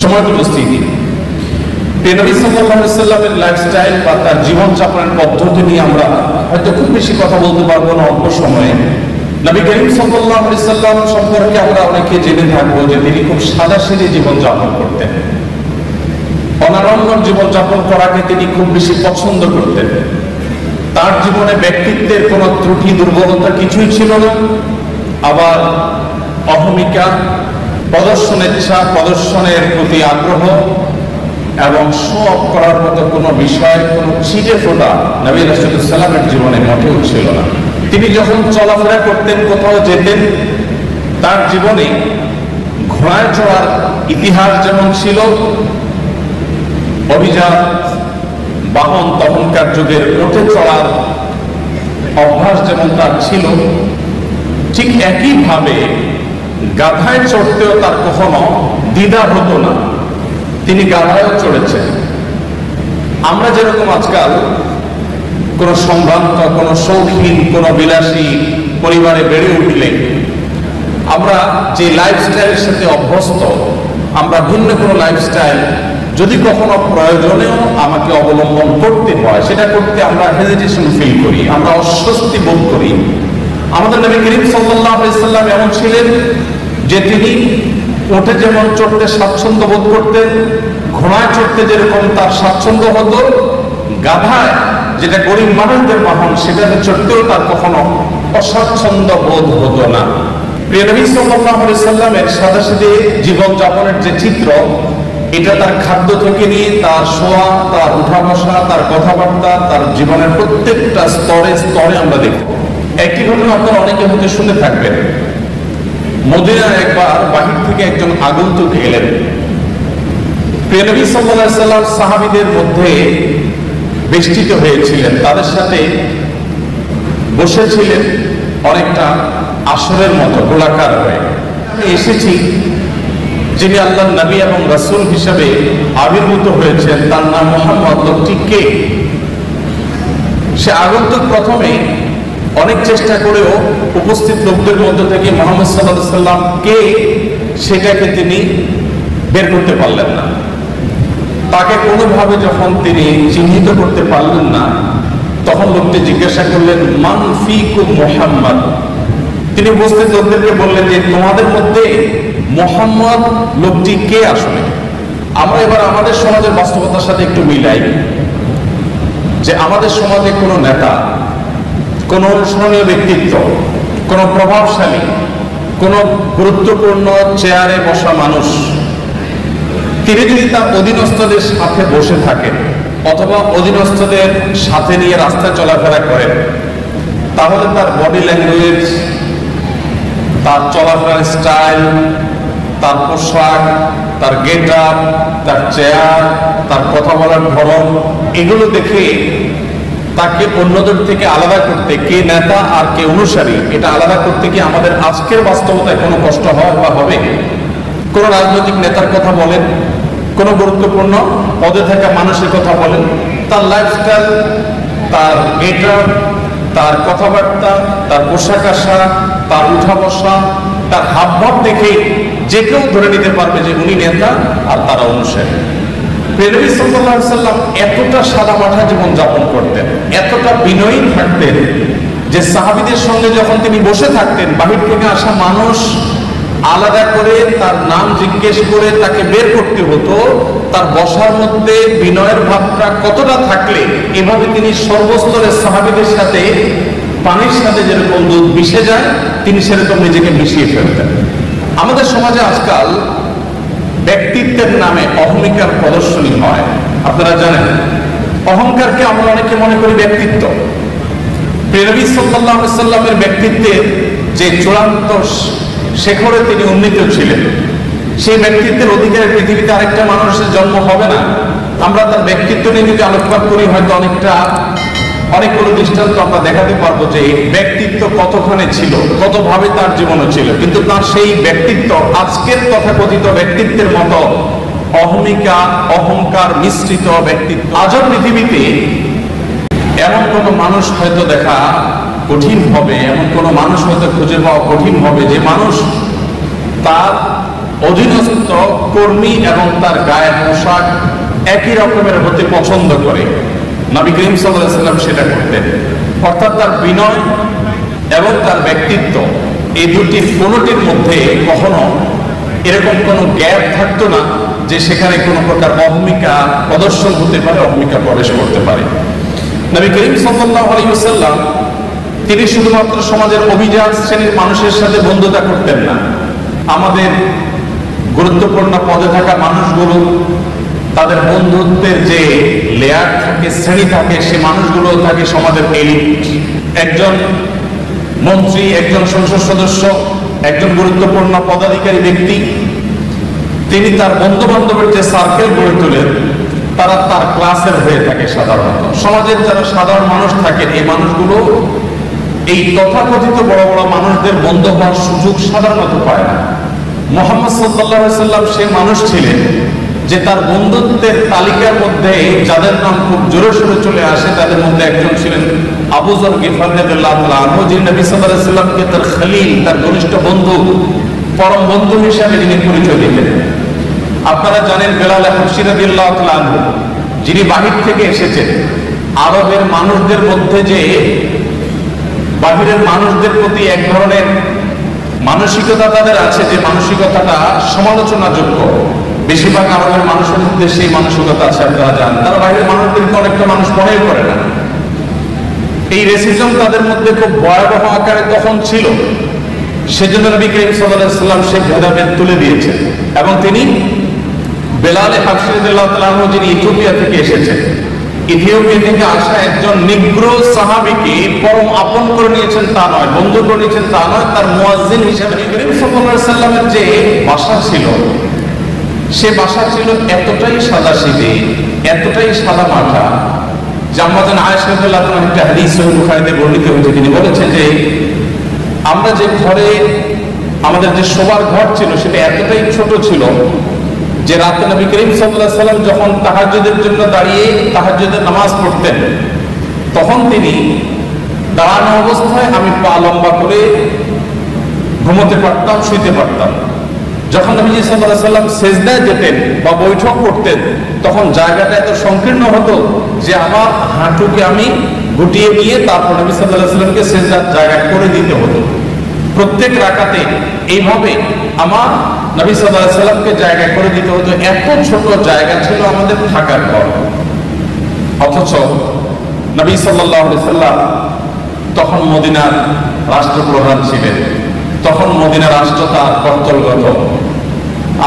সম্মানিত উপস্থিতি, নবী সাল্লাল্লাহু আলাইহি সাল্লামের লাইফস্টাইল বা তার জীবনযাপনের পদ্ধতি নিয়ে আমরা হয়তো খুব বেশি কথা বলতে পারবো না অল্প সময়ে। নবী করিম সাল্লাল্লাহু আলাইহি সাল্লাম সম্পর্কে আমরা অনেকে জেনে থাকবো যে তিনি খুব সাদাসিধে জীবনযাপন করতেন। অনাড়ম্বর জীবনযাপন করাকে তিনি খুব বেশি পছন্দ করতেন। তার জীবনে ব্যক্তিত্বের কোনো ত্রুটি দুর্বলতা কিছুই ছিল না। আবার অহমিকা, প্রদর্শনের ইচ্ছা, প্রদর্শনের প্রতি আগ্রহ এবং শো অফ করার মতো কোনো বিষয়, কোনো ছিটে ফোটা নবী রাসূলুল্লাহ সাল্লামের জীবনে মোটেও ছিল না। তিনি যখন চলাফেরা করতেন, কোথাও যেতেন, তার জীবনে ঘোড়ায় চড়ার ইতিহাস যেমন ছিল, অভিজাত বাহন তখনকার যুগের উঠে চড়ার অভ্যাস যেমন তার ছিল, ঠিক একইভাবে গাধায় চড়তেও তার কখনো দ্বিধা হতো না। তিনি গাধায়ও চড়েছেন। আমরা যেরকম আজকাল কোন সম্ভ্রান্ত, কোন শৌখিন, কোন বিলাসী পরিবারে বেড়ে উঠলে আমরা যে লাইফস্টাইলের সাথে অভ্যস্ত, আমরা ভিন্ন কোনো লাইফস্টাইল যদি কখনো প্রয়োজনেও আমাকে অবলম্বন করতে হয়, সেটা করতে আমরা হেজিটেশন ফিল করি, আমরা অস্বস্তি বোধ করি। আমাদের নবী করিম সাল্লাল্লাহু আলাইহি সাল্লাম এমন ছিলেন যে তিনি উঠে যেমন চড়তে স্বাচ্ছন্দ্য বোধ করতেন, ঘোড়ায় চড়তে যেরকম তার স্বাচ্ছন্দ্য হতো, গাধায়, যেটা গরিব মানুষদের বাহন, সেটাতে চড়তেও তার কখনো অস্বাচ্ছন্দ্য বোধ হতো না। প্রিয় নবী সাল্লাল্লাহু আলাইহি সাল্লামের সাদাসিধে জীবনযাপনের যে চিত্র, এটা তার খাদ্য থেকে নিয়ে তার শোয়া, তার উঠা বসা, তার কথাবার্তা, তার জীবনের প্রত্যেকটা স্তরে স্তরে আমরা দেখব। একটি ঘটনা আপনারা অনেকে হয়তো শুনে থাকবেন। মদিনায় একবার বাহির থেকে একজন আগন্তুক এলেন। প্রিয় নবী সাল্লাল্লাহু আলাইহি সাল্লাম সাহাবীদের মধ্যে বেষ্টিত হয়েছিলেন, তাদের সাথে বসেছিলেন অনেকটা আসরের মতো গোলাকার হয়ে। আমি এসেছি, যিনি আল্লাহর নবী এবং রাসূল হিসেবে আবির্ভূত হয়েছেন, তার নাম মুহাম্মদ। লোকটি কে? সে আগন্তুক প্রথমে অনেক চেষ্টা করেও উপস্থিত লোকদের মধ্য থেকে মুহাম্মদ সাল্লাল্লাহু আলাইহি সাল্লাম কে সেটাকে তিনি বের করতে পারলেন না। তাকে কোনোভাবে যখন তিনি চিহ্নিত করতে পারলেন না, তখন লোকটি জিজ্ঞাসা করলেন, মান ফিকুম মুহাম্মদ। তিনি উপস্থিত লোকদেরকে বললেন যে তোমাদের মধ্যে মুহাম্মদ লোকটি কে আসলে? আমরা এবার আমাদের সমাজের বাস্তবতার সাথে একটু মিলাই যে আমাদের সমাজে কোনো নেতা, কোন অনুসরণীয় ব্যক্তিত্ব, কোন প্রভাবশালী, কোন গুরুত্বপূর্ণ চেয়ারে বসা মানুষ, তিনি যদি তার অধীনস্থদের সাথে বসে থাকেন অথবা অধীনস্থদের সাথে নিয়ে রাস্তায় চলাফেরা করেন, তাহলে তার বডি ল্যাঙ্গুয়েজ, তার চলাফেরার স্টাইল, তার পোশাক, তার গেট আপ, তার চেয়ার, তার কথা বলার ধরন, এগুলো দেখে তাকে অন্যদের থেকে আলাদা করতে, কে নেতা আর কে অনুসারী, এটা আলাদা করতে কি আমাদের আজকের বাস্তবতায় কোনো কষ্ট হয় বা হবে? কোন রাজনৈতিক নেতার কথা বলেন, কোন গুরুত্বপূর্ণ পদে থাকা মানুষের কথা বলেন, তার লাইফস্টাইল, তার গেট আপ, তার কথাবার্তা, তার পোশাক আশাক, তার উঠা বসা, তার হাবভাব দেখে যে কেউ ধরে নিতে পারবে যে উনি নেতা আর তারা অনুসারী। নবী সাল্লাল্লাহু আলাইহি সাল্লাম এতটা সাদামাটা জীবন যাপন করতেন, এতটা বিনয়ী থাকতেন যে সাহাবীদের সঙ্গে যখন তিনি বসে থাকতেন, বাহির থেকে আসা মানুষ আলাদা করে তার নাম জিজ্ঞেস করে তাকে বের করতে হতো। তার বসার মধ্যে বিনয়ের ভাবটা কতটা থাকলে এভাবে তিনি সর্বস্তরের সাহাবীদের সাথে পানির সাথে যেরকম দুধ মিশে যায়, তিনি সেরকম নিজেকে মিশিয়ে ফেলতেন। আমাদের সমাজে আজকাল ব্যক্তিত্বের নামে অহমিকার প্রদর্শনী হয়। আপনারা জানেন, অহংকারকে আমরা অনেকে মনে করি ব্যক্তিত্ব। নবী সাল্লাল্লাহু আলাইহি সাল্লামের ব্যক্তিত্বের যে চূড়ান্ত শেখরে তিনি উন্নীত ছিলেন, সেই ব্যক্তিত্বের অধিকারে পৃথিবীতে আরেকটা মানুষের জন্ম হবে না। আমরা তার ব্যক্তিত্ব নিয়ে যদি আলোকপাত করি, হয়তো অনেকগুলো দৃষ্টান্ত আমরা দেখাতে পারবো যে ব্যক্তিত্ব কতখানি ছিল, কতভাবে তার জীবনও ছিল, কিন্তু তার সেই ব্যক্তিত্ব আজকের তথাকথিত ব্যক্তিত্বের মতো অহমিকা, অহংকার মিশ্রিত ব্যক্তিত্ব আজও পৃথিবীতে এমন কোনো মানুষ হয়তো দেখা কঠিন হবে, এমন কোনো মানুষ হয়তো খুঁজে পাওয়া কঠিন হবে যে মানুষ তার অধীনস্থ কর্মী এবং তার গায়ের পোশাক একই রকমের হতে পছন্দ করে। নবী করিম সাল্লাল্লাহু আলাইহি ওয়াসাল্লাম সেটা করতেন। অর্থাৎ তার বিনয় এবং তার ব্যক্তিত্ব এই দুটির কোনোটির মধ্যে কখনো এরকম কোনো গ্যাপ থাকতো না যে সেখানে কোনো প্রকার অহমিকা প্রদর্শন হতে পারে, অহমিকা প্রবেশ করতে পারে। নবী করিম সাল্লাল্লাহু আলাইহি ওয়াসাল্লাম তিনি শুধুমাত্র সমাজের অভিজাত শ্রেণীর মানুষের সাথে বন্ধুতা করতেন না, আমাদের গুরুত্বপূর্ণ পদে থাকা মানুষগুলো তাদের বন্ধুত্বের যে লেয়ার থাকে, শ্রেণী থাকে, সে মানুষগুলো থাকে সমাজের এলিট। একজন মন্ত্রী, একজন সংসদ সদস্য, একজন গুরুত্বপূর্ণ পদাধিকারী ব্যক্তি, তিনি তার বন্ধু বান্ধবের যে সার্কেল গড়ে তোলেন তারা তার ক্লাসের হয়ে থাকে। সাধারণত সমাজের যারা সাধারণ মানুষ থাকেন এই মানুষগুলো এই তথাকথিত বড় বড় মানুষদের বন্ধু হওয়ার সুযোগ সাধারণত পায় না। মুহাম্মদ সাল্লাল্লাহু আলাইহি ওয়াসাল্লাম সে মানুষ ছিলেন যে তার বন্ধুত্বের তালিকার মধ্যে যাদের নাম খুব জোরে সোরে চলে আসে তাদের মধ্যে একজন ছিলেন আবু যর গিফারী রাদিয়াল্লাহু তাআলা আনহু, যিনি নবী সাল্লাল্লাহু আলাইহি ওয়াসাল্লামকে তার খলিল, তার ঘনিষ্ঠ বন্ধু, পরম বন্ধু হিসেবে যিনি পরিচয় দিতেন। আপনারা জানেন বেলাল হাবশী রাদিয়াল্লাহু তাআলা আনহু, যিনি বাহির থেকে এসেছেন। আরবের মানুষদের মধ্যে যে বাহিরের মানুষদের প্রতি এক ধরনের মানসিকতা তাদের আছে, যে মানসিকতাটা সমালোচনাযোগ্য, বেশিরভাগ আরবের মানুষের মধ্যে সেই মানসিকতা আছে। আপনারা জানেন তারা বাইরের মানুষদেরকে অনেকটা মানুষ মনেই করে না। এই রেসিজম তাদের মধ্যে খুব ভয়াবহ আকারে তখন ছিল। সেজন্য নবী করিম সাল্লাল্লাহু আলাইহি ওয়াসাল্লাম সেই ভেদাভেদ তুলে দিয়েছেন এবং তিনি বেলাল হাবশী রাদিয়াল্লাহু তাআলা আনহু, যিনি ইথিওপিয়া থেকে এসেছেন, ইথিওপিয়া থেকে আসা একজন নিগ্রো সাহাবীকে পরম আপন করে নিয়েছেন তা নয়, বন্ধু করে নিয়েছেন তা নয়, তার মুয়াজ্জিন হিসেবে। নবী করিম সাল্লাল্লাহু আলাইহি ওয়াসাল্লামের যে বাসা ছিল সে বাসা ছিল এতটাই সাদাসিধে, এতটাই সাদা মাটা, যে আমাদের আয়েশা রাদিয়াল্লাহু তাআলা একটা হাদিস সহিহ বুখারীতে বর্ণিত হয়েছে। তিনি বলেছেন যে আমরা যে ঘরে আমাদের যে শোবার ঘর ছিল সেটা এতটাই ছোট ছিল যে রাতে নবী করিম সাল্লাল্লাহু আলাইহি ওয়াসাল্লাম যখন তাহাজ্জুদের জন্য দাঁড়িয়ে তাহাজ্জুদের নামাজ পড়তেন তখন তিনি দাঁড়ানো অবস্থায় আমি পা লম্বা করে ঘুমোতে পারতাম, শুইতে পারতাম। যখন নবীজি সাল্লাল্লাহু আলাইহি ওয়াসাল্লাম সেজদায় যেতেন বা বৈঠক করতেন তখন জায়গাটা এত সংকীর্ণ হতো যে আমার হাঁটুকে আমি গুটিয়ে দিয়ে তারপর নবী সাল্লাল্লাহু আলাইহি ওয়াসাল্লামকে সেজদার জায়গা করে দিতে হতো। প্রত্যেক রাকাতে এইভাবে আমার নবী সাল্লাল্লাহু আলাইহি ওয়াসাল্লামকে জায়গা করে দিতে হতো। এত ছোট জায়গা ছিল আমাদের থাকার ঘর। অথচ নবী সাল্লাল্লাহু আলাইহি ওয়াসাল্লাম তখন মদিনার রাষ্ট্রপ্রধান ছিলেন, তখন মদিনা রাষ্ট্র তার কর্তলগত।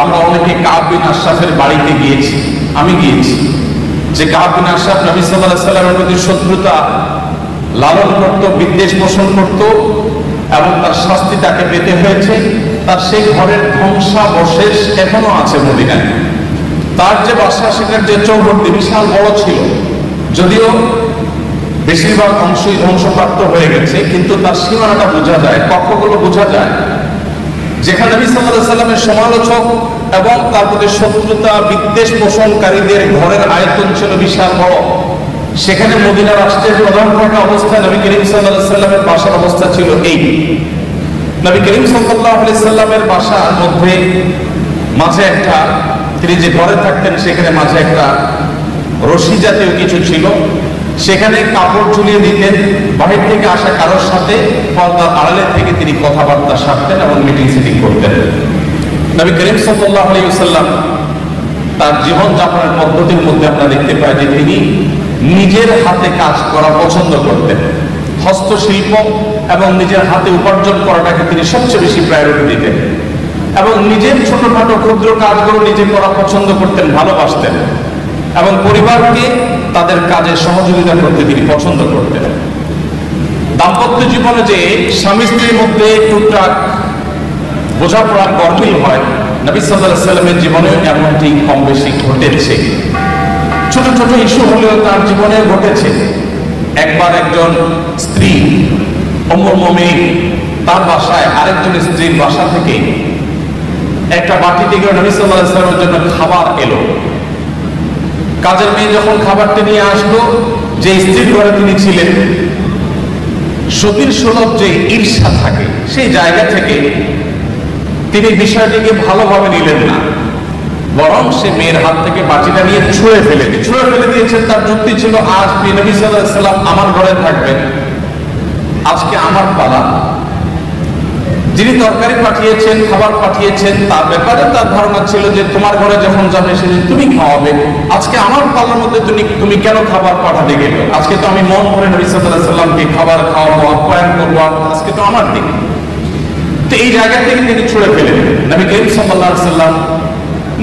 আমরা অনেকে কাব বিন আশরাফের বাড়িতে গিয়েছি, আমি গিয়েছি, যে কাব বিন আশরাফ নবী সাল্লাল্লাহু আলাইহি ওয়াসাল্লামের প্রতি শত্রুতা লালন করত, বিদ্বেষ পোষণ করত এবং তার শাস্তি তাকে পেতে হয়েছে। তার সেই ঘরের ধ্বংসাবশেষ এখনো আছে মদিনায়। তার যে বাসা সেটার যে চৌহদ্দি বিশাল বড় ছিল, যদিও বেশিরভাগ অংশই ধ্বংসপ্রাপ্ত হয়ে গেছে, কিন্তু তার সীমানাটা বোঝা যায়, কক্ষগুলো বোঝা যায়। যেখানে নবী সাল্লাল্লাহু আলাইহি ওয়াসাল্লামের সমালোচক এবং তার প্রতি শত্রুতা বিদ্বেষ পোষণকারীদের ঘরের আয়তন ছিল বিশাল বড়, সেখানে মদিনা রাষ্ট্রের প্রধান থাকা অবস্থায় নবী করিম সাল্লাল্লাহু আলাইহি ওয়াসাল্লামের বাসার অবস্থা ছিল এই। নবী করিম সাল্লাল্লাহু আলাইহি ওয়াসাল্লামের বাসার মধ্যে মাঝে একটা, তিনি যে ঘরে থাকতেন সেখানে মাঝে একটা রশি জাতীয় কিছু ছিল, সেখানে কাপড় ঝুলিয়ে দিতেন। বাহির থেকে আসা কারোর সাথে পর্দার আড়ালে থেকে তিনি কথাবার্তা সারতেন এবং মিটিং সিটিং করতেন। নবী করিম সাল্লাল্লাহু আলাইহি ওয়াসাল্লাম তার জীবনযাপনের পদ্ধতির মধ্যে আমরা দেখতে পাই যে তিনি নিজের হাতে কাজ করা পছন্দ করতেন। হস্তশিল্প এবং নিজের হাতে উপার্জন করাটাকে তিনি সবচেয়ে বেশি প্রায়োরিটি দিতেন এবং নিজের ছোটখাটো ক্ষুদ্র কাজগুলো নিজে করা পছন্দ করতেন, ভালোবাসতেন এবং পরিবারকে তাদের কাজে সহযোগিতা করতে তিনি পছন্দ করতেন। দাম্পত্য জীবনে যে স্বামী স্ত্রীর মধ্যে টুকটাক বোঝাপড়া গরমিল হয়, নবী সাল্লাল্লাহু আলাইহি ওয়াসাল্লামের জীবনেও এমনটি কম বেশি ঘটেছে। ছোট ছোট ইস্যু হলেও তার জীবনে ঘটেছে। একবার একজন স্ত্রী উম্মুল মুমিনিন তার বাসায় আরেকজন স্ত্রীর বাসা থেকে একটা বাটি থেকে নবী সাল্লাল্লাহু আলাইহি ওয়াসাল্লামের জন্য খাবার এলো। কাজের মেয়ে যখন খাবারটি নিয়ে আসলো, যে স্ত্রীর ঘরে তিনি ছিলেন, সতীর সুলভ যে ঈর্ষা থাকে সেই জায়গা থেকে তিনি বিষয়টিকে ভালোভাবে নিলেন না, বরং সে মেয়ের হাত থেকে বাটিটা নিয়ে ছুঁড়ে ফেলে দিয়েছেন। তার যুক্তি ছিল, আজ নবী সাল্লাল্লাহু আলাইহি ওয়াসাল্লাম আমার ঘরে থাকবেন, আজকে আমার পালা। যিনি তরকারি পাঠিয়েছেন, খাবার পাঠিয়েছেন, তার ব্যাপারে তার ধারণা ছিল যে তোমার ঘরে যখন যাবে সেদিন তুমি খাওয়াবে, আজকে আমার পালার মধ্যে তুমি কেন খাবার পাঠাতে গেলে? আজকে তো আমি মন ভরে নবী সাল্লাল্লাহু আলাইহি ওয়াসাল্লামকে খাবার খাওয়াবো, আপ্যায়ন করবো, আজকে তো আমার দিন। তো এই জায়গা থেকে তিনি ছুঁড়ে ফেলে দিলেন। নবী করিম সাল্লাল্লাহু আলাইহি ওয়াসাল্লাম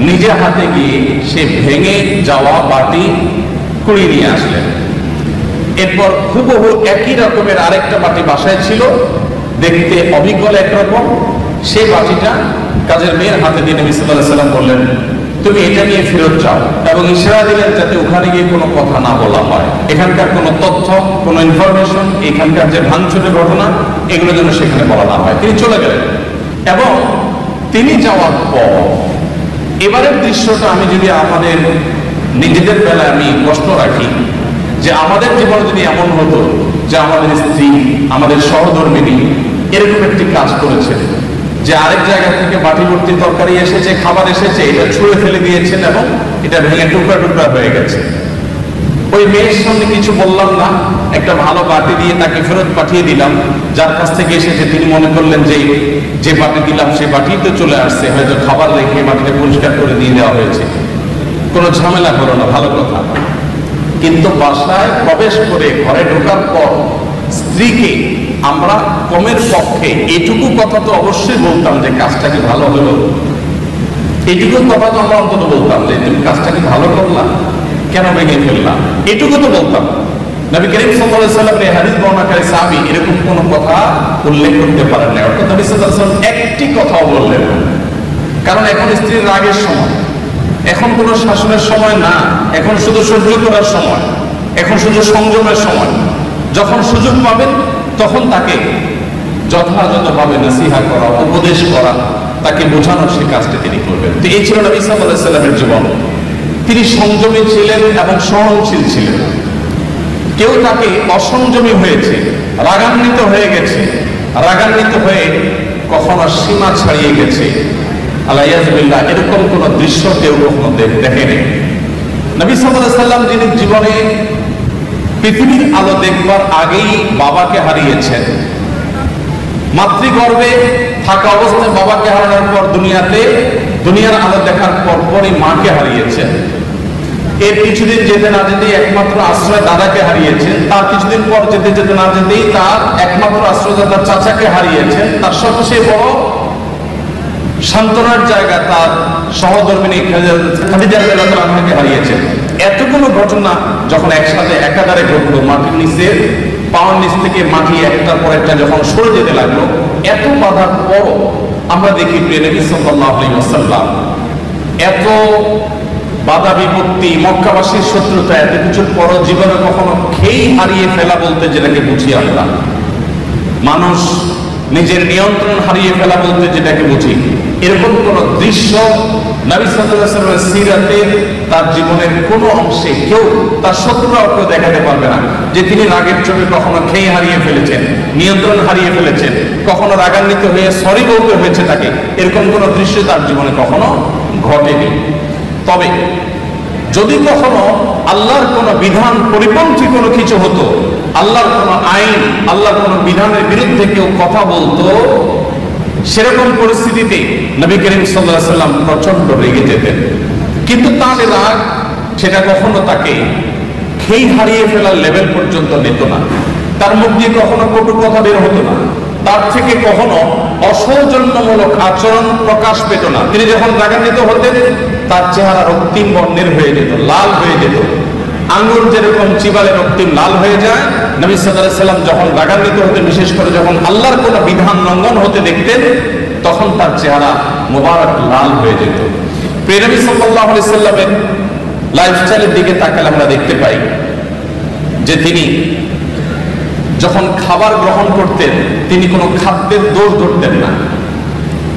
নিজে হাতে গিয়ে সে ভেঙে যাওয়া বাটি কুড়িয়ে নিয়ে আসলেন। এরপর হুবহু একই রকমের আরেকটা বাটি বাসায় ছিল, দেখতে অবিকল একরকম। সেই বাটিটা কাজের মেয়ের হাতে দিয়ে নবী সাল্লাল্লাহু আলাইহি ওয়াসাল্লাম বললেন, তুমি এটা নিয়ে ফেরত যাও, এবং ইশারা দিলেন যাতে ওখানে গিয়ে কোনো কথা না বলা হয়, এখানকার কোনো তথ্য, কোনো ইনফরমেশন, এখানকার যে ভাঙচুরের ঘটনা, এগুলো যেন সেখানে বলা না হয়। তিনি চলে গেলেন, এবং তিনি যাওয়ার পর এবারের দৃশ্যটা আমি যদি আমাদের নিজেদের বেলায় আমি প্রশ্ন রাখি, যে আমাদের জীবনে যদি এমন হতো যে আমাদের স্ত্রী, আমাদের সহধর্মিনী এরকম একটি কাজ করেছে, যে আরেক জায়গা থেকে বাটি ভর্তি তরকারি এসেছে, খাবার এসেছে, এটা ছুঁড়ে ফেলে দিয়েছেন এবং এটা ভেঙে টুকরা টুকরা হয়ে গেছে। ওই মেয়ের সামনে কিছু বললাম না, একটা ভালো বাটি দিয়ে তাকে ফেরত পাঠিয়ে দিলাম। যার কাছ থেকে এসেছে তিনি মনে করলেন যে বাটি দিলাম সে বাটি তো চলে আসছে, হয়তো খাবার রেখে বাটিটা পরিষ্কার করে দিয়ে দেওয়া হয়েছে, কোনো ঝামেলা করো না, ভালো কথা। কিন্তু বাসায় প্রবেশ করে ঘরে ঢোকার পর স্ত্রীকে আমরা কমের পক্ষে এইটুকু কথা তো অবশ্যই বলতাম যে কাজটা কি ভালো হলো, এইটুকু কথা তো আমরা অন্তত বলতাম যে তুমি কাজটা কি ভালো করলাম, কেন ভেঙে ফেললাম, এটুকু তো বলতাম। নবী করিম সাল্লাল্লাহু আলাইহি ওয়াসাল্লাম এই হাদিস বর্ণনাকারী সাহাবী এরকম কোনো কথা উল্লেখ করতে পারেন না। অর্থাৎ নবী সাল্লাল্লাহু আলাইহি ওয়াসাল্লাম একটি কথাও বললেন না, কারণ এখন স্ত্রীর রাগের সময়, এখন কোনো শাসনের সময় না, এখন শুধু সহ্য করার সময়, এখন শুধু সংযমের সময়। যখন সুযোগ পাবেন তখন তাকে যথাযথভাবে নসিহত করা, উপদেশ করা, তাকে বোঝানোর সে কাজটা তিনি করবেন। তো এই ছিল নবী সাল্লাল্লাহু আলাইহি ওয়াসাল্লামের জীবন। তিনি সংযমী ছিলেন এবং সহনশীল ছিলেন। কেউ তাকে অসংযমী হয়েছে, রাগান্বিত হয়ে গেছে, রাগান্বিত হয়ে কখনো সীমা ছাড়িয়ে গেছে, আল্লাহ এরকম কোন দৃশ্য কেউ কখনো দেখেনি। নবী সাল্লাল্লাহু আলাইহি ওয়াসাল্লাম যিনি জীবনে পৃথিবীর আলো দেখবার আগেই বাবাকে হারিয়েছেন, মাতৃগর্ভে থাকা অবস্থায় বাবাকে হারানোর পর দুনিয়ার আলো দেখার পরপরই মাকে হারিয়েছেন। এর কিছুদিন যেতে না যেতেই একমাত্র আশ্রয় দাদাকে হারিয়েছেন। তার কিছুদিন পর যেতে না যেতেই তার একমাত্র আশ্রয়দাতা চাচাকে হারিয়েছেন। তার সবচেয়ে বড় সান্ত্বনার জায়গা তার সহধর্মিনী খাদিজা রাদিয়াল্লাহু আনহাকে হারিয়েছেন। এতগুলো ঘটনা যখন একসাথে একাধারে ঘটলো, মাটির নিচে পাওয়ার নিচ থেকে মাটি একটার পর একটা যখন সরে যেতে লাগলো, এত বাধার পরও আমরা দেখি প্রিয় নবী সাল্লাল্লাহু আলাইহি ওয়াসাল্লাম এত বাধা বিপত্তি, মক্কাবাসীর শত্রুতা, এত কিছুর পরও জীবনে কখনো খেই হারিয়ে ফেলা বলতে যেটাকে বুঝি আমরা, মানুষ নিজের নিয়ন্ত্রণ হারিয়ে ফেলা বলতে যেটাকে বুঝি, এরকম কোন দৃশ্য নবী সাল্লাল্লাহু আলাইহি ওয়াসাল্লামের সিরাতের তার জীবনের কোন অংশে কেউ তার শত্রুরাও কেউ দেখাতে পারবে না যে তিনি রাগের চোটে কখনো খেয়ে হারিয়ে ফেলেছেন, নিয়ন্ত্রণ হারিয়ে ফেলেছেন, কখনো রাগান্বিত হয়ে সরি বলতে হয়েছে তাকে, এরকম কোন দৃশ্য তার জীবনে কখনো ঘটেনি। তবে যদি কখনো আল্লাহর কোন বিধান পরিপন্থী কোনো কিছু হতো, আল্লাহর কোন আইন, আল্লাহর কোন বিধানের বিরুদ্ধে কেউ কথা বলতো, সেরকম পরিস্থিতিতে নবী করিম সাল্লাল্লাহু আলাইহি ওয়াসাল্লাম প্রচন্ড রেগে যেতেন। কিন্তু তার রাগ সেটা কখনো তাকে খেই হারিয়ে ফেলার লেভেল পর্যন্ত নিত না। তার মুখ দিয়ে কখনো কটু কথা বের হতো না, তার থেকে কখনো অসৌজন্যমূলক আচরণ প্রকাশ পেত না। তিনি যখন রাগান্বিত হতেন তার চেহারা রক্তিম বর্ণের হয়ে যেত, লাল হয়ে যেত, আঙ্গুর যেরকম চিবালে রক্তিম লাল হয়ে যায়, নবী সাল্লাল্লাহু আলাইহি ওয়াসাল্লাম যখন রাগান্বিত হতেন, বিশেষ করে যখন আল্লাহর কোন বিধান লঙ্ঘন হতে দেখতেন, তখন তার চেহারা মোবারক লাল হয়ে যেত। প্রিয় নবী সাল্লাল্লাহু আলাইহি ওয়াসাল্লামের লাইফস্টাইলের দিকে তাকালে আমরা দেখতে পাই যে তিনি যখন খাবার গ্রহণ করতেন তিনি কোনো খাদ্যের দোষ ধরতেন না।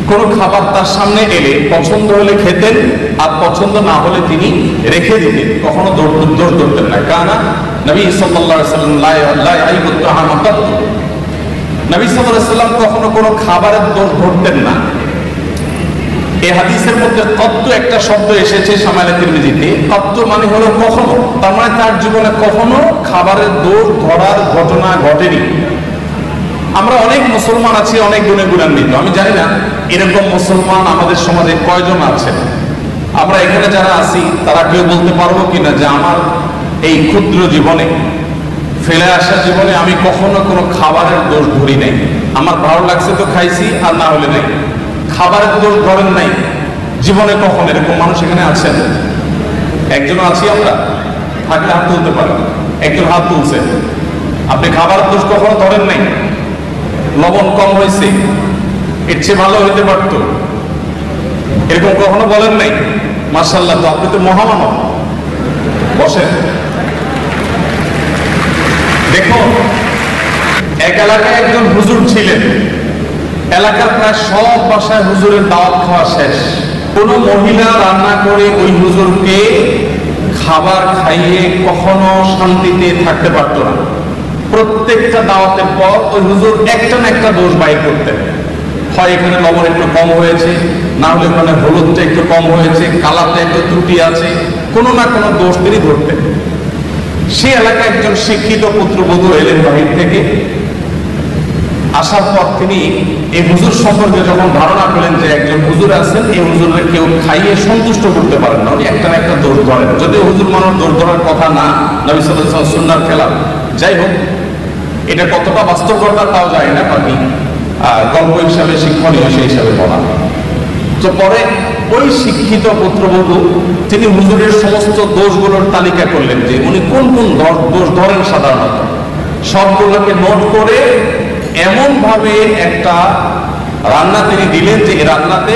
কোনো খাবার তার সামনে এলে পছন্দ হলে খেতেন, আর পছন্দ না হলে তিনি রেখে দিতেন, কখনো দোষ ধরতেন না। কানা নবী সাল্লাল্লাহু আলাইহি ওয়াসাল্লাম লা ইয়াইবু তাআমা কাত্তু, নবী সাল্লাল্লাহু আলাইহি ওয়াসাল্লাম কখনো কোনো খাবারের দোষ ধরতেন না। এই হাদিসের মধ্যে তত্ত্ব একটা শব্দ এসেছে শামাইলে তিরমিজিতে। তত্ত্ব মানে হলো কখনো, তার মানে তার জীবনে কখনো খাবারের দোষ ধরার ঘটনা ঘটেনি। আমরা অনেক মুসলমান আছি অনেক গুণে গুণান্বিত, আমি জানি না এরকম মুসলমান আমাদের সমাজে কয়জন আছেন। আমরা এখানে যারা আছি তারা কেউ বলতে পারবো কিনা যে আমার এই ক্ষুদ্র জীবনে, ফেলে আসা জীবনে আমি কখনো কোনো খাবারের দোষ ধরি নাই। আমার ভালো লাগছে তো খাইছি, আর না হলে নাই। খাবারের দোষ ধরেন নাই জীবনে কখন, এরকম মানুষ এখানে আছেন? একজন আছি আমরা, থাকলে হাত তুলতে পারেন। একজন হাত তুলছে। আপনি খাবারের দোষ কখনো ধরেন নাই? লবণ কম হয়েছে, এর চেয়ে ভালো হইতে পারতো, এরকম কখনো বলেন নাই? মাশাআল্লাহ, তো আপনি তো মহামানব। বসেন। দেখুন, এক এলাকায় একজন হুজুর ছিলেন। এলাকার প্রায় সব বাসায় হুজুরের দাওয়াত খাওয়া শেষ। কোন মহিলা রান্না করে ওই হুজুরকে খাবার খাইয়ে কখনো শান্তিতে থাকতে পারত না। প্রত্যেকটা দাওয়াতের পর ওই হুজুর একটা না একটা দোষ বাইর করতেন। হয় এখানে লবণ একটু কম হয়েছে, না হলে ওখানে হলুদটা একটু কম হয়েছে, কালারটা একটু ত্রুটি আছে, কোনো না কোনো দোষ তিনি ধরতেন। সে এলাকায় একজন শিক্ষিত পুত্রবধূ এলেন বাহির থেকে। আসার পর তিনি এই হুজুর সম্পর্কে যখন ধারণা পেলেন যে একজন হুজুর আছেন, এই হুজুরের কেউ খাইয়ে সন্তুষ্ট করতে পারেন না, উনি একটা না একটা দোষ ধরেন। যদিও হুজুর মানুষ দোষ ধরার কথা না, নবী সাল্লাল্লাহু আলাইহি ওয়াসাল্লাম সুন্নাহর খেলাফ। যাই হোক, এটা কতটা বাস্তবতা তাও যায় না, বাকি গল্প হিসাবে শিক্ষণীয় সেই হিসাবে বলা। তো পরে ওই শিক্ষিত পুত্রবধূ তিনি হুজুরের সমস্ত দোষগুলোর তালিকা করলেন যে উনি কোন কোন দোষ ধরেন সাধারণত। সবগুলোকে নোট করে এমন ভাবে একটা রান্না তিনি দিলেন যে এই রান্নাতে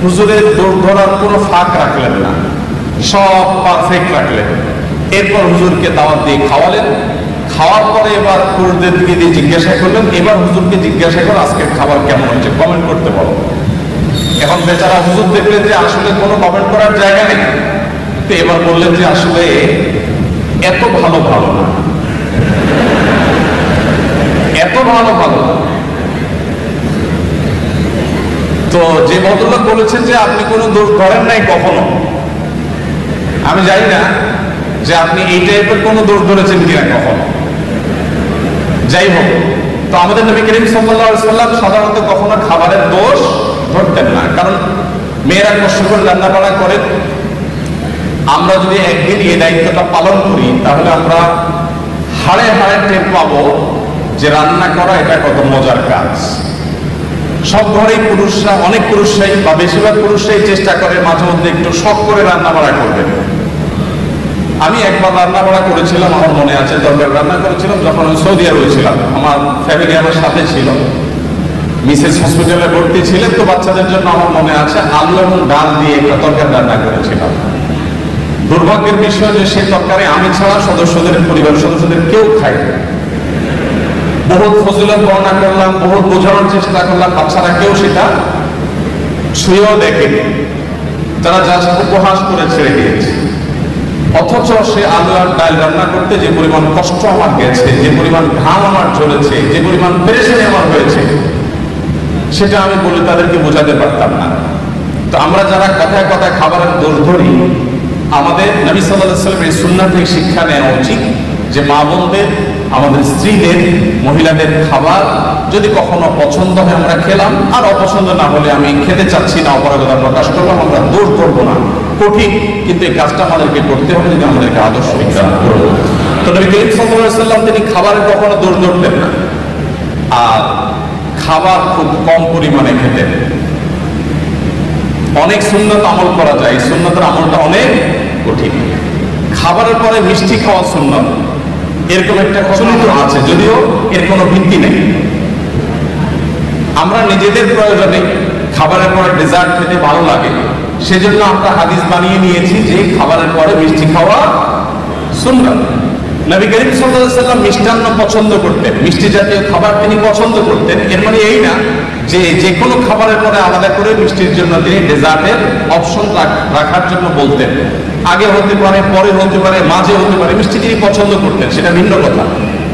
হুজুরের দোষ ধরার কোনো ফাঁক রাখলেন না, সব পারফেক্ট রাখলেন। এরপর হুজুরকে দাওয়াত দিয়ে খাওয়ালেন। খাওয়ার পরে এবার পুরুষদের দিকে দিয়ে জিজ্ঞাসা করলেন, এবার হুজুরকে জিজ্ঞাসা করে আজকের খাবার কেমন হয়েছে, কমেন্ট করতে বলো। এখন বেচারা হুজুর দেখলেন যে আসলে কোনো কমেন্ট করার জায়গা নেই, তো এবার বললেন যে আসলে এত ভালো ভালো না, এত ভালো ভালো। তো যে ভদ্রলোক বলেছেন যে আপনি কোনো দোষ ধরেন নাই কখনো, আমি জানি না যে আপনি এই টাইপের কোনো দোষ ধরেছেন কিনা কখনো। যাই হোক, তো আমাদের নবী করিম সাল্লাল্লাহু আলাইহি ওয়াসাল্লাম সাধারণত কখনো খাবারের দোষ ধরতেন না, কারণ মেয়েরা কষ্ট করে রান্না বান্না করেন। আমরা যদি একদিন এই দায়িত্বটা পালন করি তাহলে আমরা হাড়ে হাড়ে টের পাবো যে রান্না করা এটা কত মজার কাজ। সব ঘরেই পুরুষরা, অনেক পুরুষরাই বা বেশিরভাগ পুরুষরাই চেষ্টা করে মাঝে মধ্যে একটু শখ করে রান্না বাড়া করবেন। আমি একবার রান্না বাড়া করেছিলাম, আমার মনে আছে, তরকারি রান্না করেছিলাম যখন আমি সৌদি আরবে ছিলাম। আমার ফ্যামিলি আমার সাথে ছিল, মিসেস হসপিটালে ভর্তি ছিলেন, তো বাচ্চাদের জন্য আমার মনে আছে আলু এবং ডাল দিয়ে একটা তরকারি রান্না করেছিলাম। দুর্ভাগ্যের বিষয় যে সেই তরকারি আমি ছাড়া পরিবারের সদস্যদের কেউ খায়। বহুত ফজিলত বর্ণনা করলাম, বহুত বোঝানোর চেষ্টা করলাম, বাচ্চারা কেউ সেটা ছুঁয়েও দেখেনি, তারা যা উপহাস করে ছেড়ে দিয়েছে। অথচ সে আলু আর ডাল রান্না করতে যে পরিমাণ কষ্ট আমার গেছে, যে পরিমাণ ঘাম আমার ঝরেছে, যে পরিমাণ পেরেশানি আমার হয়েছে, সেটা আমি বলে তাদেরকে বোঝাতে পারতাম না। তো আমরা যারা কথায় কথায় খাবারের দোষ ধরি, আমাদের নবী সাল্লাল্লাহু আলাইহি ওয়াসাল্লামের এই সুন্নাহ থেকে শিক্ষা নেওয়া উচিত যে মা বোনদের, আমাদের স্ত্রীদের, মহিলাদের খাবার যদি কখনো পছন্দ হয় আমরা খেলাম, আর অপছন্দ না হলে আমি খেতে চাচ্ছি না অপারগতা প্রকাশ করলাম, আমরা দোষ করবো না। কঠিন, কিন্তু এই কাজটা আমাদেরকে করতে হবে যদি আমাদেরকে আদর্শ বিজ্ঞান করবো। তো নবী করিম সাল্লাল্লাহু আলাইহি ওয়াসাল্লাম তিনি খাবারের কখনো দোষ ধরতেন না, আর খাবার খুব কম পরিমাণে খেতেন। অনেক সুন্নাত আমল করা যায়, এই সুন্নাতের আমলটা অনেক কঠিন। খাবারের পরে মিষ্টি খাওয়া সুন্নাত, এরকম একটা প্রচলিত আছে, যদিও এর কোনো ভিত্তি নেই। আমরা নিজেদের প্রয়োজনে খাবারের পরে ডেজার্ট খেতে ভালো লাগে, সেজন্য আমরা হাদিস বানিয়ে নিয়েছি যে খাবারের পরে মিষ্টি খাওয়া সুন্নাত। নবী করিম সাল্লাল্লাহু আলাইহি ওয়াসাল্লাম মিষ্টান্ন পছন্দ করতেন, মিষ্টি জাতীয় খাবার তিনি পছন্দ করতেন। এর মানে এই না যে যে কোনো খাবারের পরে আলাদা করে মিষ্টির জন্য তিনি ডেজার্টের অপশন রাখার জন্য বলতেন। আগে হতে পারে, পরে হতে পারে, মাঝে হতে পারে, মিষ্টি তিনি পছন্দ করতেন, সেটা ভিন্ন কথা।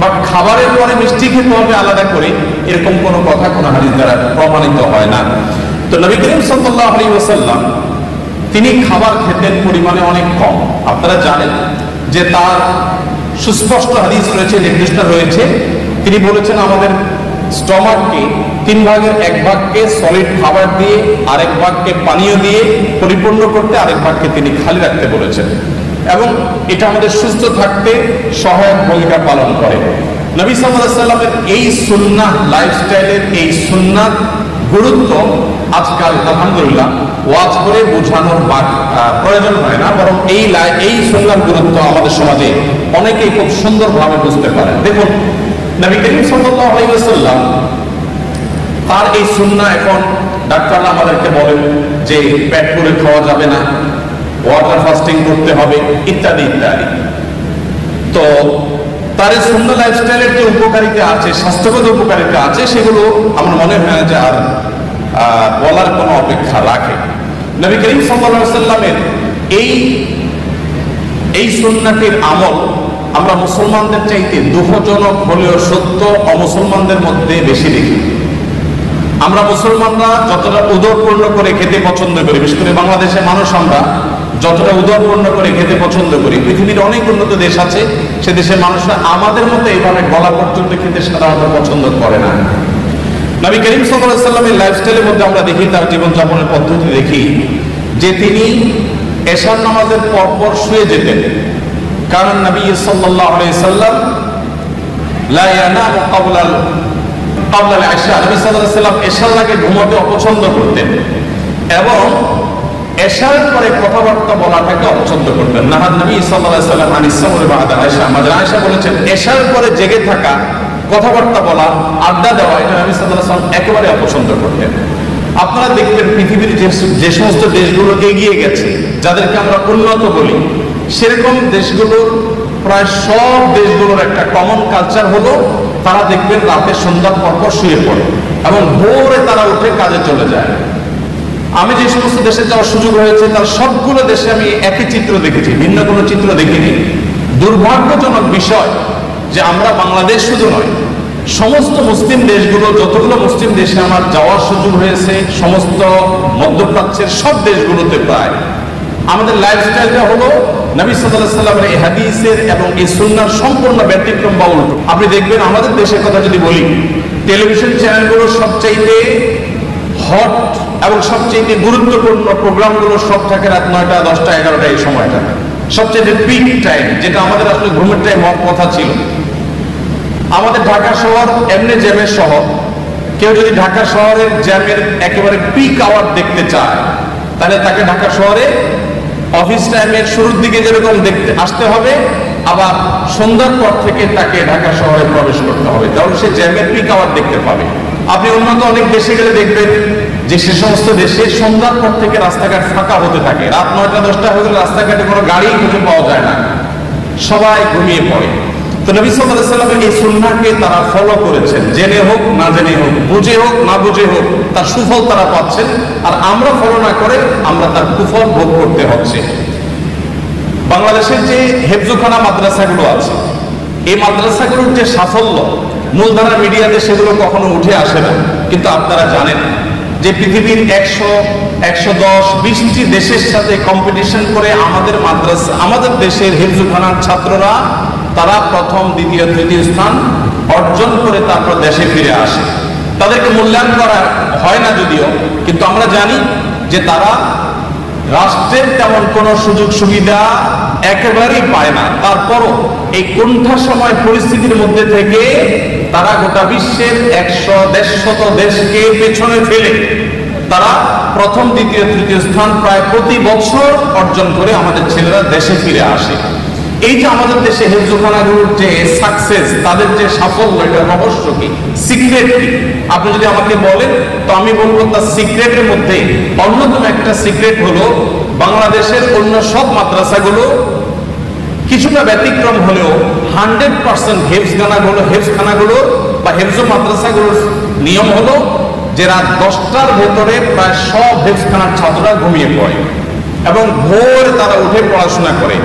বাট খাবারের পরে মিষ্টি খেতে হবে আলাদা করে, এরকম কোনো কথা কোনো হাদিস দ্বারা প্রমাণিত হয় না। তো নবী করিম সাল্লাল্লাহু আলাইহি ওয়াসাল্লাম তিনি খাবার খেতেন পরিমাণে অনেক কম। আপনারা জানেন যে তার সুস্পষ্ট হাদিস রয়েছে, নির্দিষ্ট রয়েছে। তিনি বলেছেন আমাদের স্টমাককে 3 ভাগের 1 ভাগকে সলিড খাবার দিয়ে, আরেক ভাগকে পানীয় দিয়ে পরিপূর্ণ করতে, আরেক ভাগকে তিনি খালি রাখতে বলেছেন, এবং এটা আমাদের সুস্থ থাকতে সহায়ক ভূমিকা পালন করে। নবী সাল্লাল্লাহু আলাইহি ওয়াসাল্লামের এই সুন্নাহ লাইফস্টাইলের এই সুন্নাত গুরুত্ব আজকাল আলহামদুলিল্লাহ ওয়াজ করে বোঝানোর প্রয়োজন হয় না, বরং এই সুন্নাহর গুরুত্ব আমাদের সমাজে অনেকেই খুব সুন্দরভাবে বুঝতে পারে। দেখুন নবী করিম সাল্লাল্লাহু আলাইহি ওয়াসাল্লাম তার এই সুন্নাহ, এখন ডাক্তাররা আমাদেরকে বলেন যে পেট পুরে খাওয়া যাবে না, ওয়াটার ফাস্টিং করতে হবে, ইত্যাদি ইত্যাদি। তো তার এই সুন্নাহ লাইফস্টাইলের যে উপকারিতা আছে, স্বাস্থ্যগত উপকারিতা আছে, সেগুলো আমার মনে হয় না যে আর বলার কোনো অপেক্ষা রাখে। নবী করিম সাল্লাল্লাহু আলাইহি ওয়াসাল্লামের এই সুন্নাহটির আমল আমরা মুসলমানদের চাইতে দুঃখজনক হলেও সত্য অমুসলমানদের মধ্যে বেশি দেখি। আমরা মুসলমানরা যতটা উদরপূর্ণ করে খেতে পছন্দ করি, বিশেষ করে বাংলাদেশের মানুষ আমরা যতটা উদরপূর্ণ করে খেতে পছন্দ করি, পৃথিবীর অনেক উন্নত দেশ আছে, সে দেশের মানুষরা আমাদের মতো এইভাবে গলা পর্যন্ত খেতে সাধারণত পছন্দ করে না। নবী করিম সাল্লাল্লাহু আলাইহি ওয়াসাল্লামের লাইফস্টাইলের মধ্যে আমরা দেখি, তার জীবনযাপনের পদ্ধতি দেখি যে তিনি এশার নামাজের পরপর শুয়ে যেতেন। কারণ নবী সাল্লাল্লাহু আলাইহি ওয়াসাল্লাম লা ইয়ানামু ক্বাবলা আল-ইশা, নবী সাল্লাল্লাহু আলাইহি ওয়াসাল্লাম এশার আগে ঘুমাতে অপছন্দ করতেন, এবং এশার পরে কথাবার্তা বলাটাকে অপছন্দ করতেন। নাহান নবী সাল্লাল্লাহু আলাইহি ওয়াসাল্লাম আনিস সামরি বাদা আয়েশা, আমাদের আয়েশা বলেছেন এশার পরে জেগে থাকা, কথাবার্তা বলা, আড্ডা দেওয়া, এটা নবী সাল্লাল্লাহু আলাইহি ওয়াসাল্লাম একেবারে অপছন্দ করতেন। আপনারা দেখবেন পৃথিবীর যে সমস্ত দেশগুলো এগিয়ে গেছে, যাদেরকে আমরা উন্নত বলি, সেরকম দেশগুলোর প্রায় সব দেশগুলোর একটা কমন কালচার হলো তারা দেখবেন রাতে সন্ধ্যার পরপর শুয়ে পড়ে এবং ভোরে তারা উঠে কাজে চলে যায়। আমি যে সমস্ত দেশে যাওয়ার সুযোগ হয়েছে তার সবগুলো দেশে আমি একই চিত্র দেখেছি, ভিন্ন কোনো চিত্র দেখিনি। দুর্ভাগ্যজনক বিষয় যে আমরা বাংলাদেশ শুধু নয়, সমস্ত মুসলিম দেশগুলো, যতগুলো মুসলিম দেশে আমার যাওয়ার সুযোগ হয়েছে, সমস্ত মধ্যপ্রাচ্যের সব দেশগুলোতে প্রায় আমাদের লাইফস্টাইলটা হলো নবী সাল্লাল্লাহু আলাইহি ওয়াসাল্লামের এই হাদিসের এবং এই সুন্নাহর সম্পূর্ণ ব্যতিক্রম বা উল্টো। আপনি দেখবেন আমাদের দেশের কথা যদি বলি, টেলিভিশন চ্যানেলগুলো সবচাইতে হট এবং সবচাইতে গুরুত্বপূর্ণ প্রোগ্রামগুলো সব থাকে রাত 9টা, 10টা, 11টা, এই সময়টা সবচাইতে পিক টাইম, যেটা আমাদের আসলে ঘুমের টাইম হওয়ার কথা ছিল। আমাদের ঢাকা শহর এমনি জ্যামের শহর, কেউ যদি ঢাকা শহরের জ্যামের একেবারে পিক আওয়ার দেখতে চায়, তাহলে তাকে ঢাকা শহরে অফিস টাইমের শুরুর দিকে যেরকম দেখতে আসতে হবে, আবার সন্ধ্যার পর থেকে তাকে ঢাকা শহরে প্রবেশ করতে হবে, তাহলে সে জ্যামের পিক আওয়ার দেখতে পাবে। আপনি উন্নত অনেক দেশে গেলে দেখবেন যে সে সমস্ত দেশে সন্ধ্যার পর থেকে রাস্তাঘাট ফাঁকা হতে থাকে, রাত 9টা, 10টা হয়ে গেলে রাস্তাঘাটে কোনো গাড়ি খুঁজে পাওয়া যায় না, সবাই ঘুমিয়ে পড়ে। তো নবী সাল্লাল্লাহু আলাইহি ওয়াসাল্লামের এই সুন্নাহকে তারা ফলো করেছেন, জেনে হোক না জেনে হোক, বুঝে হোক না বুঝে হোক, তার সুফল তারা পাচ্ছেন, আর আমরা ফলো না করে আমরা তার কুফল ভোগ করতে হচ্ছে। বাংলাদেশের যে হেফজুখানা মাদ্রাসাগুলো আছে, এই মাদ্রাসাগুলোর যে সাফল্য মূলধারা মিডিয়াতে সেগুলো কখনো উঠে আসে না, কিন্তু আপনারা জানেন যে পৃথিবীর 100, 110, 20টি দেশের সাথে কম্পিটিশন করে আমাদের মাদ্রাসা, আমাদের দেশের হেফজুখানার ছাত্ররা তারা প্রথম, দ্বিতীয়, তৃতীয় স্থান অর্জন করে তারপর দেশে ফিরে আসে। তাদেরকে মূল্যায়ন করা হয় না যদিও, কিন্তু আমরা জানি যে তারা রাষ্ট্রের তেমন কোনো সুযোগ সুবিধা একেবারেই পায় না। তারপরও এই কোণঠাসময় পরিস্থিতির মধ্যে থেকে তারা গোটা বিশ্বের 100-150 দেশকে পেছনে ফেলে তারা প্রথম, দ্বিতীয়, তৃতীয় স্থান প্রায় প্রতি বছর অর্জন করে আমাদের ছেলেরা দেশে ফিরে আসে। এই যে আমাদের দেশে হেফজুখানাগুলোর যে সাকসেস, তাদের যে সাফল্য, এটা রহস্য কি, সিক্রেট কি? আপনি যদি আমাকে বলেন তো আমি বলবো তার সিক্রেটের মধ্যে অন্যতম একটা সিক্রেট হলো বাংলাদেশের অন্য সব মাদ্রাসাগুলো কিছুটা ব্যতিক্রম হলেও 100% হেফজখানাগুলো বা হেফজু মাদ্রাসাগুলোর নিয়ম হলো যে রাত 10টার ভেতরে প্রায় সব হেফজখানার ছাত্ররা ঘুমিয়ে পড়ে এবং ভোর তারা উঠে পড়াশোনা করে।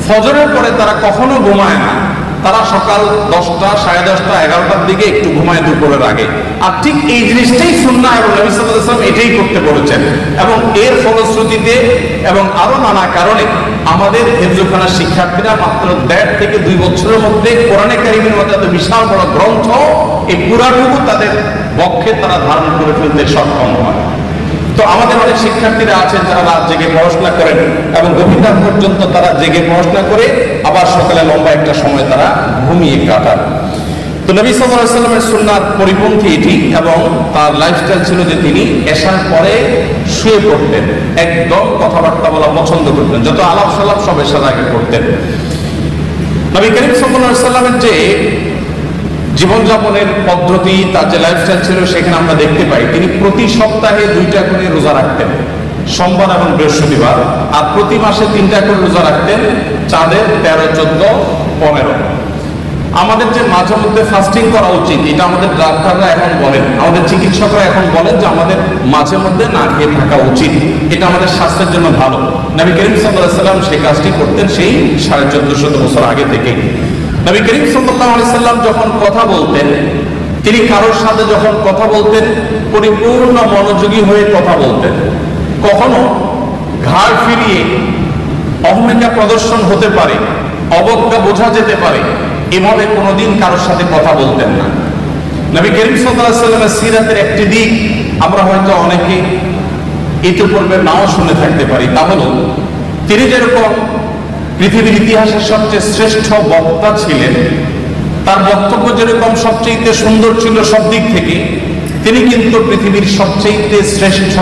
ফজরের পরে তারা কখনো ঘুমায় না, তারা সকাল 10টা, 10:30, 11টার দিকে একটু ঘুমায় দুপুরের আগে। আর ঠিক এই জিনিসটাই সুন্নাহ এবং নবী সাল্লাল্লাহু আলাইহি ওয়াসাল্লাম এটাই করতে বলেছেন। এবং এর ফলশ্রুতিতে এবং আরো নানা কারণে আমাদের হেফজখানার শিক্ষার্থীরা মাত্র 1.5 থেকে 2 বছরের মধ্যে কোরআনে কারীমের মধ্যে এত বিশাল বড় গ্রন্থ এই পুরাটুকু তাদের বক্ষে তারা ধারণ করে ফেলতে সক্ষম হয়। তো আমাদের অনেক শিক্ষার্থীরা আছেন যারা রাত জেগে পড়াশোনা করেন এবং গভীর রাত পর্যন্ত তারা জেগে পড়াশোনা করে আবার সকালে লম্বা একটা সময় তারা ঘুমিয়ে কাটান। তো নবী সাল্লাল্লাহু আলাইহি ওয়াসাল্লামের সুন্নাহর পরিপন্থী এটি, এবং তার লাইফস্টাইল ছিল যে তিনি এশার পরে শুয়ে পড়তেন, একদম কথাবার্তা বলা পছন্দ করতেন, যত আলাপ সালাপ সব এশার আগে করতেন। নবী করিম সাল্লাল্লাহু আলাইহি ওয়াসাল্লামের যে জীবনযাপনের পদ্ধতি, তার যে লাইফস্টাইল ছিল, সেখানে আমরা দেখতে পাই তিনি প্রতি সপ্তাহে 2টা করে রোজা রাখতেন, সোমবার এবং বৃহস্পতিবার, আর প্রতি মাসে 3টা করে রোজা রাখতেন, চাঁদের 13, 14, 15। আমাদের যে মাঝে মধ্যে ফাস্টিং করা উচিত, এটা আমাদের ডাক্তাররা এখন বলেন, আমাদের চিকিৎসকরা এখন বলেন যে আমাদের মাঝে মধ্যে না খেয়ে থাকা উচিত, এটা আমাদের স্বাস্থ্যের জন্য ভালো। নবী করিম সাল্লাল্লাহু আলাইহি ওয়াসাল্লাম সেই কাজটি করতেন সেই 1450 বছর আগে থেকে। নবী করিম সাল্লাল্লাহু আলাইহি ওয়াসাল্লাম যখন কথা বলতেন, তিনি কারোর সাথে যখন কথা বলতেন পরিপূর্ণ মনোযোগী হয়ে কথা বলতেন। কখনো ঘাড় ফিরিয়ে অহমিকা প্রদর্শন হতে পারে, অবজ্ঞা বোঝা যেতে পারে, এভাবে কোনোদিন কারোর সাথে কথা বলতেন না। নবী করিম সাল্লাল্লাহু আলাইহি ওয়াসাল্লামের সিরাতের একটি দিক আমরা হয়তো অনেকে ইতিপূর্বে নাও শুনে থাকতে পারি, তা হলো তিনি যেরকম পৃথিবীর ইতিহাসের সবচেয়ে শ্রেষ্ঠ বক্তা ছিলেন, তার বক্তব্য যেরকম সবচেয়ে সুন্দর ছিল সব দিক থেকে, তিনি কিন্তু পৃথিবীর সবচেয়ে শ্রেষ্ঠ